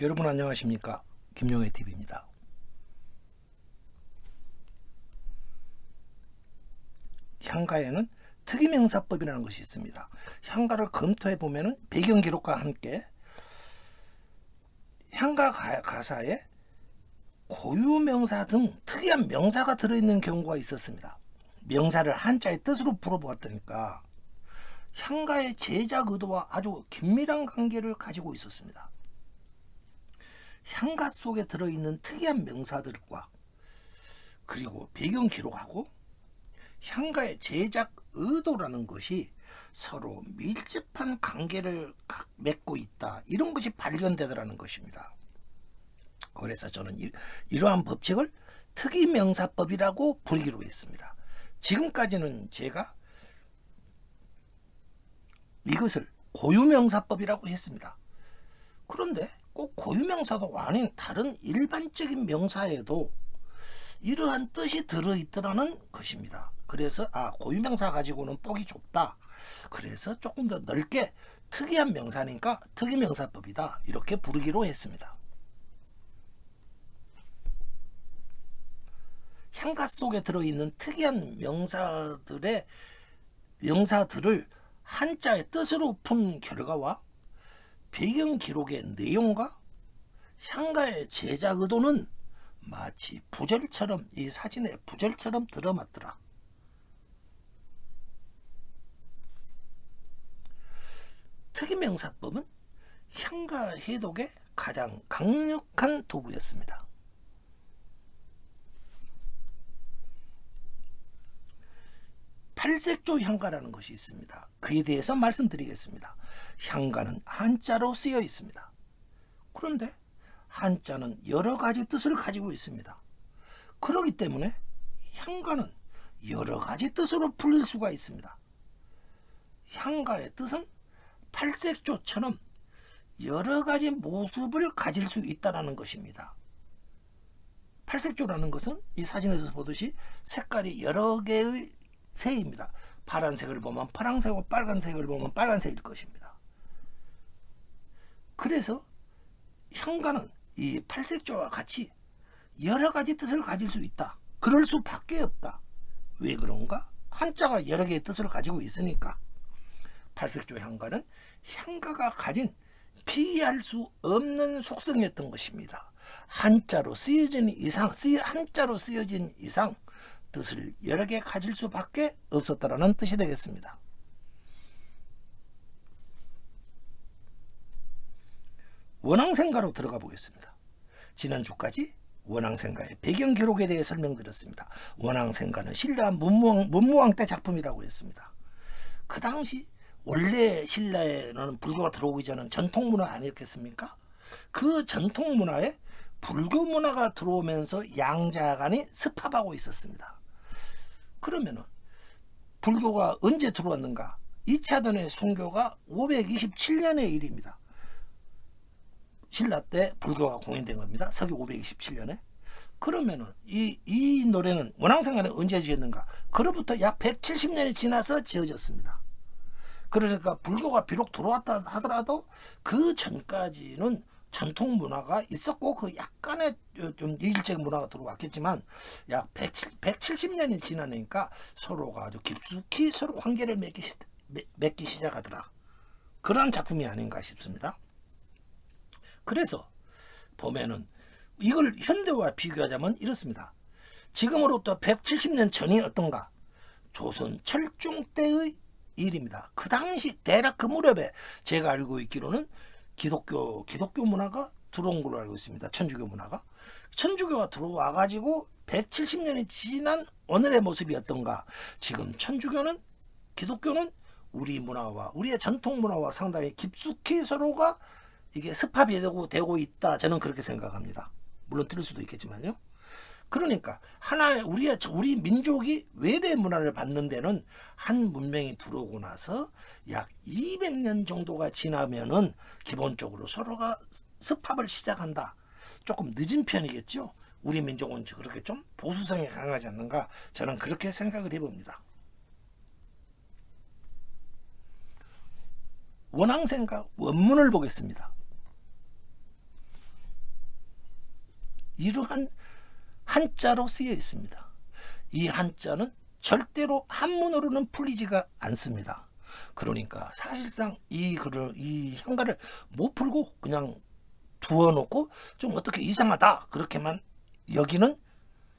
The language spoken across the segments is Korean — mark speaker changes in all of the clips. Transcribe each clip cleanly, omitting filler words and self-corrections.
Speaker 1: 여러분 안녕하십니까? 김용혜TV입니다. 향가에는 특이명사법이라는 것이 있습니다. 향가를 검토해 보면 배경기록과 함께 향가 가사에 고유명사 등 특이한 명사가 들어있는 경우가 있었습니다. 명사를 한자의 뜻으로 풀어보았더니까 향가의 제작 의도와 아주 긴밀한 관계를 가지고 있었습니다. 향가 속에 들어있는 특이한 명사들과 그리고 배경 기록하고 향가의 제작 의도라는 것이 서로 밀접한 관계를 맺고 있다, 이런 것이 발견되더라는 것입니다. 그래서 저는 이러한 법칙을 특이명사법이라고 부르기로 했습니다. 지금까지는 제가 이것을 고유명사법이라고 했습니다. 그런데 꼭 고유명사도 아닌 다른 일반적인 명사에도 이러한 뜻이 들어있더라는 것입니다. 그래서 고유명사 가지고는 폭이 좁다, 그래서 조금 더 넓게 특이한 명사니까 특이명사법이다, 이렇게 부르기로 했습니다. 향가 속에 들어있는 특이한 명사들을 한자의 뜻으로 푼 결과와 배경 기록의 내용과 향가의 제작 의도는 마치 부절처럼, 이 사진의 부절처럼 들어맞더라. 특이명사법은 향가 해독의 가장 강력한 도구였습니다. 팔색조 향가라는 것이 있습니다. 그에 대해서 말씀드리겠습니다. 향가는 한자로 쓰여 있습니다. 그런데 한자는 여러 가지 뜻을 가지고 있습니다. 그렇기 때문에 향가는 여러 가지 뜻으로 풀릴 수가 있습니다. 향가의 뜻은 팔색조처럼 여러 가지 모습을 가질 수 있다는 것입니다. 팔색조라는 것은 이 사진에서 보듯이 색깔이 여러 개의 새입니다. 파란색을 보면 파란색이고 빨간색을 보면 빨간색일 것입니다. 그래서 향가는 이 팔색조와 같이 여러 가지 뜻을 가질 수 있다. 그럴 수밖에 없다. 왜 그런가? 한자가 여러 개의 뜻을 가지고 있으니까. 팔색조 향가는 향가가 가진 피할 수 없는 속성이었던 것입니다. 한자로 쓰여진 이상 뜻을 여러 개 가질 수밖에 없었다라는 뜻이 되겠습니다. 원앙생가로 들어가 보겠습니다. 지난주까지 원앙생가의 배경 기록에 대해 설명드렸습니다. 원앙생가는 신라 문무왕 때 작품이라고 했습니다. 그 당시 원래 신라에는 불교가 들어오기 전은 전통문화 아니었겠습니까? 그 전통문화에 불교 문화가 들어오면서 양자간이 습합하고 있었습니다. 그러면은 불교가 언제 들어왔는가? 2차 단의 순교가 527년의 일입니다. 신라 때 불교가 공인된 겁니다. 서기 527년에. 그러면은 이 노래는 원앙생가는 언제 지었는가? 그로부터 약 170년이 지나서 지어졌습니다. 그러니까 불교가 비록 들어왔다 하더라도 그 전까지는 전통 문화가 있었고 그 약간의 좀 이질적인 문화가 들어왔겠지만 약 170년이 지나니까 서로가 아주 깊숙이 서로 관계를 맺기 시작하더라. 그런 작품이 아닌가 싶습니다. 그래서 보면은 이걸 현대와 비교하자면 이렇습니다. 지금으로부터 170년 전이 어떤가? 조선 철종 때의 일입니다. 그 당시 대략 그 무렵에 제가 알고 있기로는 기독교 문화가 들어온 걸로 알고 있습니다. 천주교 문화가. 천주교가 들어와 가지고 170년이 지난 오늘의 모습이 어떤가? 지금 기독교는 우리 문화와 우리의 전통 문화와 상당히 깊숙이 서로가 이게 습합이 되고 있다. 저는 그렇게 생각합니다. 물론 틀릴 수도 있겠지만요. 그러니까 하나의 우리 민족이 외대 문화를 받는 데는 한 문명이 들어오고 나서 약 200년 정도가 지나면은 기본적으로 서로가 습합을 시작한다. 조금 늦은 편이겠죠. 우리 민족은 그렇게 좀 보수성이 강하지 않는가? 저는 그렇게 생각을 해봅니다. 원앙생가 원문을 보겠습니다. 이러한 한자로 쓰여 있습니다. 이 한자는 절대로 한문으로는 풀리지가 않습니다. 그러니까 사실상 이 향가를 못 풀고 그냥 두어놓고 좀 어떻게 이상하다 그렇게만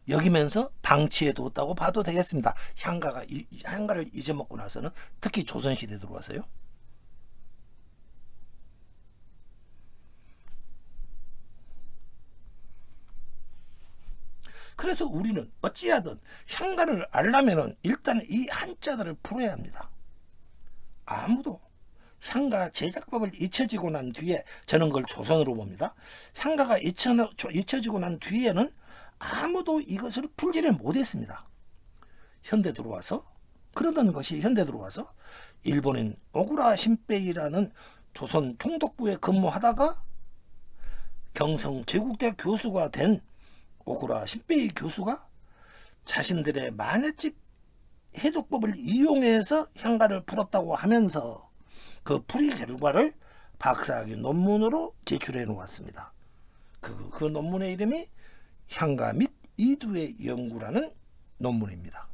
Speaker 1: 여기면서 방치해 두었다고 봐도 되겠습니다. 향가를 잊어먹고 나서는, 특히 조선시대 들어와서요. 그래서 우리는 어찌하든 향가를 알려면은 일단 이 한자들을 풀어야 합니다. 아무도 향가 제작법을 잊혀지고 난 뒤에, 저는 그걸 조선으로 봅니다. 향가가 잊혀지고 난 뒤에는 아무도 이것을 풀지를 못했습니다. 현대 들어와서, 그러던 것이 현대 들어와서 일본인 오구라 신베이라는 조선 총독부에 근무하다가 경성 제국대 교수가 된 오구라 신베이 교수가 자신들의 마녀집 해독법을 이용해서 향가를 풀었다고 하면서 그 풀이 결과를 박사학위 논문으로 제출해 놓았습니다. 그 논문의 이름이 향가 및 이두의 연구라는 논문입니다.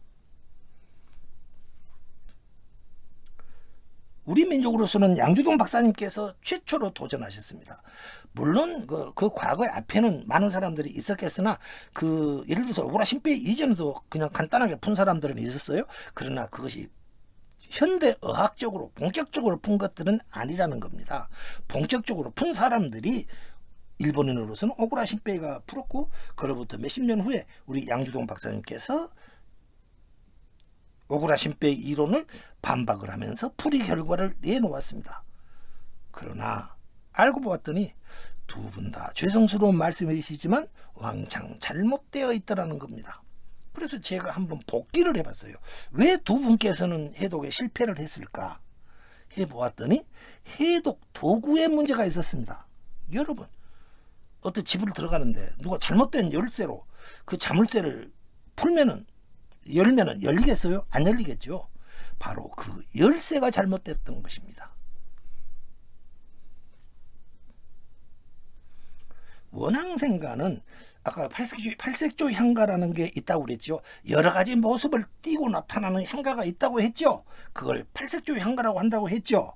Speaker 1: 우리 민족으로서는 양주동 박사님께서 최초로 도전하셨습니다. 물론 그 과거 앞에는 많은 사람들이 있었겠으나 예를 들어서 오구라 신베이 이전에도 그냥 간단하게 푼 사람들은 있었어요. 그러나 그것이 현대 의학적으로 본격적으로 푼 것들은 아니라는 겁니다. 본격적으로 푼 사람들이 일본인으로서는 오구라 신베이가 풀었고, 그로부터 몇십 년 후에 우리 양주동 박사님께서 오구라 신베이 이론을 반박을 하면서 풀이 결과를 내놓았습니다. 그러나 알고 보았더니 두 분 다 죄송스러운 말씀이시지만 왕창 잘못되어 있다라는 겁니다. 그래서 제가 한번 복기를 해봤어요. 왜 두 분께서는 해독에 실패를 했을까 해보았더니 해독 도구에 문제가 있었습니다. 여러분, 어떤 집을 들어가는데 누가 잘못된 열쇠로 그 자물쇠를 열면은 열리겠어요? 안 열리겠죠. 바로 그 열쇠가 잘못됐던 것입니다. 원앙생가는 아까 팔색조 향가라는 게 있다고 그랬죠. 여러 가지 모습을 띠고 나타나는 향가가 있다고 했죠. 그걸 팔색조 향가라고 한다고 했죠.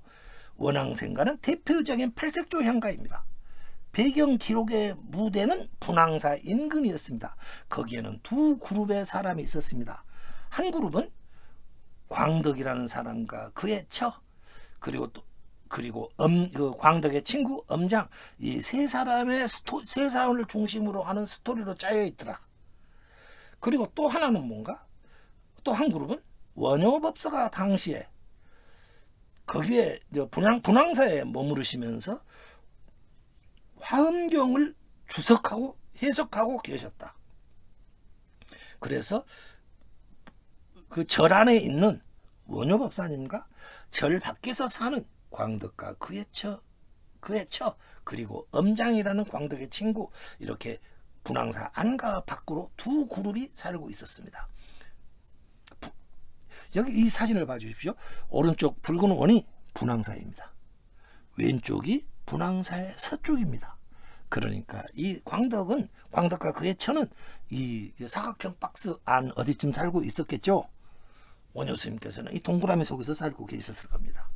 Speaker 1: 원앙생가는 대표적인 팔색조 향가입니다. 배경 기록의 무대는 분황사 인근이었습니다. 거기에는 두 그룹의 사람이 있었습니다. 한 그룹은 광덕이라는 사람과 그의 처, 그리고 그 광덕의 친구 엄장, 이 세 사람의 세 사람을 중심으로 하는 스토리로 짜여 있더라. 그리고 또 하나는 뭔가? 또 한 그룹은 원효법사가 당시에 거기에 분황사에 머무르시면서 화엄경을 주석하고 해석하고 계셨다. 그래서 그 절 안에 있는 원효법사님과 절 밖에서 사는 광덕과 그의 처, 그리고 엄장이라는 광덕의 친구, 이렇게 분황사 안과 밖으로 두 그룹이 살고 있었습니다. 여기 이 사진을 봐주십시오. 오른쪽 붉은 원이 분황사입니다. 왼쪽이 분황사의 서쪽입니다. 그러니까 이 광덕과 그의 처는 이 사각형 박스 안 어디쯤 살고 있었겠죠. 원효 스님께서는 이 동그라미 속에서 살고 계셨을 겁니다.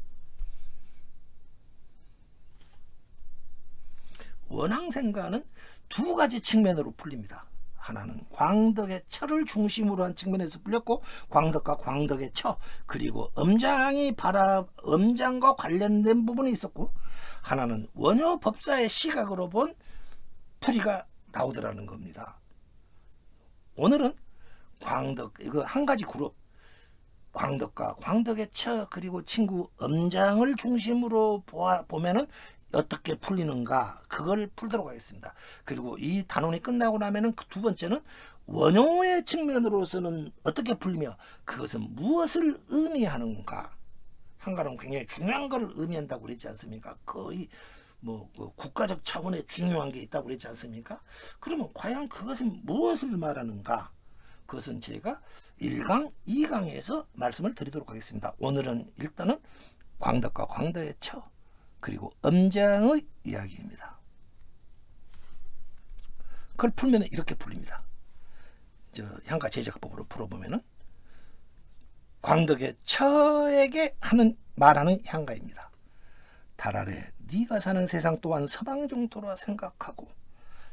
Speaker 1: 원앙생가는 두 가지 측면으로 풀립니다. 하나는 광덕의 처를 중심으로 한 측면에서 풀렸고, 광덕과 광덕의 처, 그리고 엄장과 관련된 부분이 있었고, 하나는 원효 법사의 시각으로 본 풀이가 나오더라는 겁니다. 오늘은 광덕, 이거 한 가지 그룹, 광덕과 광덕의 처, 그리고 친구 엄장을 중심으로 보면은 어떻게 풀리는가, 그걸 풀도록 하겠습니다. 그리고 이 단원이 끝나고 나면은 두 번째는 원효의 측면으로서는 어떻게 풀리며 그것은 무엇을 의미하는가. 한가는 굉장히 중요한 걸 의미한다고 그랬지 않습니까? 거의 그 국가적 차원의 중요한 게 있다고 그랬지 않습니까? 그러면 과연 그것은 무엇을 말하는가? 그것은 제가 1강, 2강에서 말씀을 드리도록 하겠습니다. 오늘은 일단은 광덕과 광덕의 처, 그리고 엄장의 이야기입니다. 그걸 풀면 이렇게 풀립니다. 향가 제작법으로 풀어보면은 광덕의 처에게 말하는 향가입니다. 달 아래 네가 사는 세상 또한 서방정토라 생각하고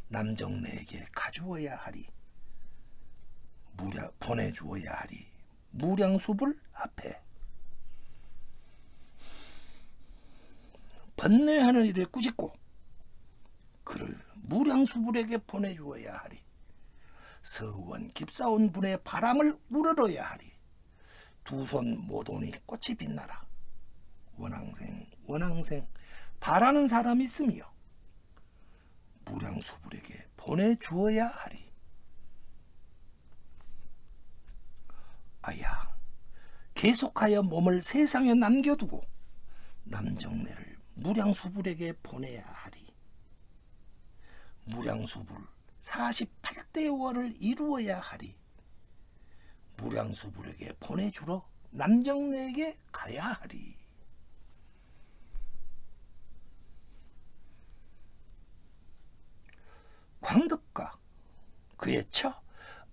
Speaker 1: 남정네에게 가주어야 하리. 보내주어야 하리. 무량수불 앞에 번뇌하는 일을 꾸짖고 그를 무량수불에게 보내주어야 하리. 서원 깊사온 분의 바람을 우러러야 하리. 두 손 모도니 꽃이 빛나라. 원앙생 바라는 사람이 있으며 무량수불에게 보내주어야 하리. 아야, 계속하여 몸을 세상에 남겨두고 남정네를 무량수불에게 보내야 하리. 무량수불 48대 원을 이루어야 하리. 무량수불에게 보내주러 남정네에게 가야 하리. 광덕과 그의 처,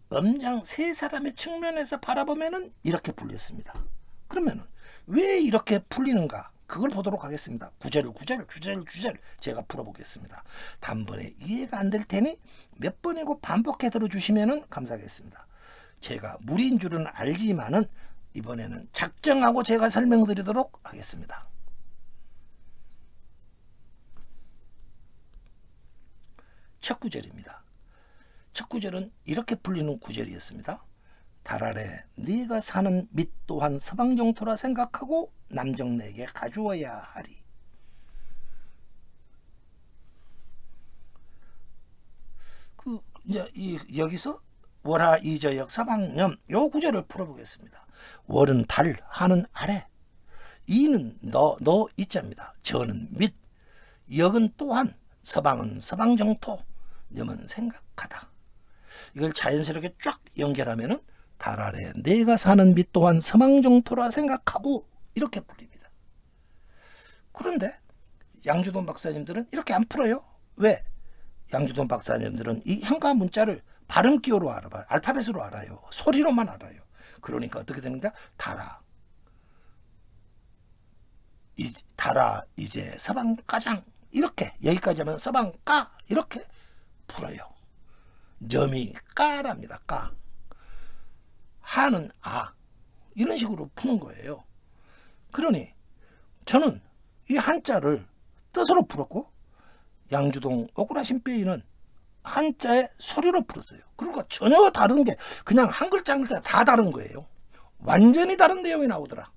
Speaker 1: 엄장 세 사람의 측면에서 바라보면은 이렇게 풀렸습니다. 그러면은 왜 이렇게 풀리는가? 그걸 보도록 하겠습니다. 구절을 제가 풀어보겠습니다. 단번에 이해가 안 될 테니 몇 번이고 반복해 들어주시면 감사하겠습니다. 제가 무리인 줄은 알지만은 이번에는 작정하고 제가 설명드리도록 하겠습니다. 첫 구절입니다. 첫 구절은 이렇게 풀리는 구절이었습니다. 달 아래 네가 사는 밑 또한 서방정토라 생각하고 남정네에게 가주어야 하리. 여기서 월하 이저역 서방염 요 구절을 풀어보겠습니다. 월은 달, 하는 아래, 이는 너 이자입니다. 저는 밑, 역은 또한, 서방은 서방정토, 염은 생각하다. 이걸 자연스럽게 쫙 연결하면은 달 아래 내가 사는 밑 또한 서방정토라 생각하고 이렇게 풀립니다. 그런데 양주돈 박사님들은 이렇게 안 풀어요. 왜? 양주돈 박사님들은 이 향가 문자를 발음 기호로 알아봐요. 알파벳으로 알아요. 소리로만 알아요. 그러니까 어떻게 되는가? 달아 이제 서방가장 이렇게 여기까지 하면 서방가 이렇게 풀어요. 점이 까랍니다. 까. 하는 아. 이런 식으로 푸는 거예요. 그러니 저는 이 한자를 뜻으로 풀었고 양주동 오그라신 빼이는 한자의 소리로 풀었어요. 그러니까 전혀 다른 게 그냥 한 글자 한 글자 다 다른 거예요. 완전히 다른 내용이 나오더라.